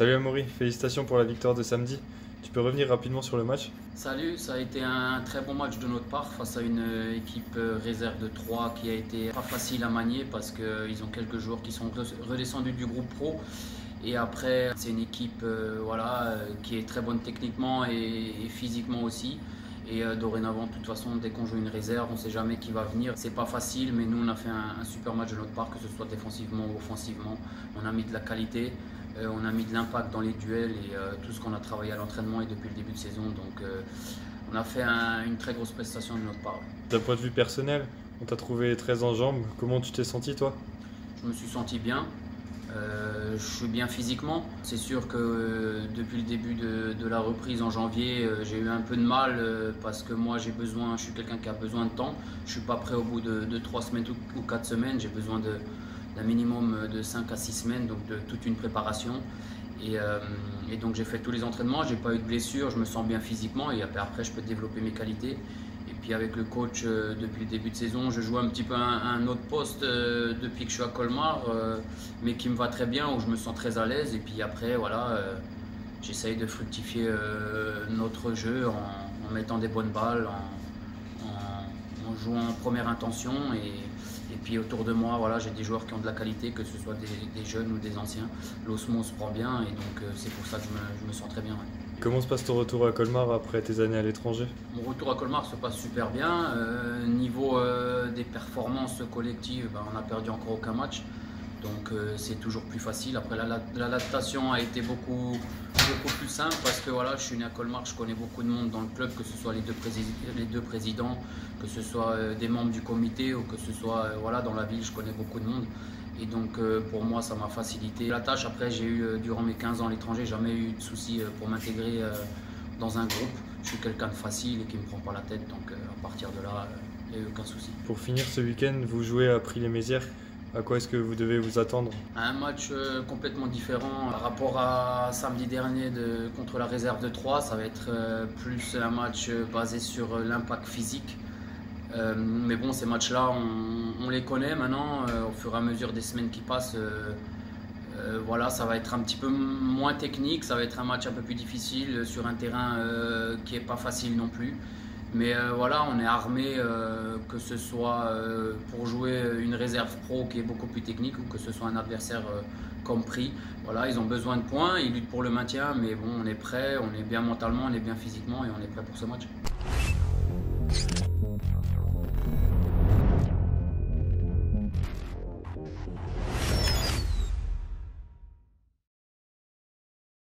Salut Amaury, félicitations pour la victoire de samedi. Tu peux revenir rapidement sur le match? Salut, ça a été un très bon match de notre part face à une équipe réserve de 3 qui a été pas facile à manier parce qu'ils ont quelques joueurs qui sont redescendus du groupe pro. Et après, c'est une équipe qui est très bonne techniquement et physiquement aussi. Et dorénavant, de toute façon, dès qu'on joue une réserve, on ne sait jamais qui va venir. C'est pas facile, mais nous, on a fait un super match de notre part, que ce soit défensivement ou offensivement. On a mis de la qualité, on a mis de l'impact dans les duels et tout ce qu'on a travaillé à l'entraînement et depuis le début de saison. Donc, on a fait une très grosse prestation de notre part. D'un point de vue personnel, on t'a trouvé très en jambes. Comment tu t'es senti toi? Je me suis senti bien. Je suis bien physiquement. C'est sûr que depuis le début de la reprise en janvier, j'ai eu un peu de mal parce que moi je suis quelqu'un qui a besoin de temps. Je ne suis pas prêt au bout de 3 semaines ou 4 semaines. J'ai besoin d'un minimum de 5 à 6 semaines, donc de toute une préparation. Et donc j'ai fait tous les entraînements, j'ai pas eu de blessure, je me sens bien physiquement et après je peux développer mes qualités. Et puis avec le coach depuis le début de saison, je joue un petit peu un autre poste depuis que je suis à Colmar, mais qui me va très bien, où je me sens très à l'aise. Et puis après, voilà, j'essaye de fructifier notre jeu en mettant des bonnes balles, en jouant en première intention. Et puis autour de moi, voilà, j'ai des joueurs qui ont de la qualité, que ce soit des jeunes ou des anciens. L'osmose prend bien et donc c'est pour ça que je me sens très bien. Ouais. Comment se passe ton retour à Colmar après tes années à l'étranger? Mon retour à Colmar se passe super bien. Niveau des performances collectives, on n'a perdu encore aucun match. Donc c'est toujours plus facile. Après l'adaptation a été beaucoup plus simple parce que voilà, je suis né à Colmar, je connais beaucoup de monde dans le club, que ce soit les deux présidents, que ce soit des membres du comité ou que ce soit dans la ville, je connais beaucoup de monde. Et donc pour moi ça m'a facilité la tâche. Après j'ai eu durant mes 15 ans à l'étranger, jamais eu de soucis pour m'intégrer dans un groupe. Je suis quelqu'un de facile et qui ne me prend pas la tête, donc à partir de là, il n'y a eu aucun souci. Pour finir ce week-end, vous jouez à Prix-les-Mézières. À quoi est-ce que vous devez vous attendre? Un match complètement différent par rapport à samedi dernier contre la réserve de 3. Ça va être plus un match basé sur l'impact physique. Mais bon, ces matchs-là, on les connaît maintenant. Au fur et à mesure des semaines qui passent, voilà, ça va être un petit peu moins technique. Ça va être un match un peu plus difficile sur un terrain qui n'est pas facile non plus. Mais voilà, on est armé, que ce soit pour jouer une réserve pro qui est beaucoup plus technique ou que ce soit un adversaire comme Prix. Voilà, ils ont besoin de points, ils luttent pour le maintien, mais bon, on est prêt, on est bien mentalement, on est bien physiquement et on est prêt pour ce match.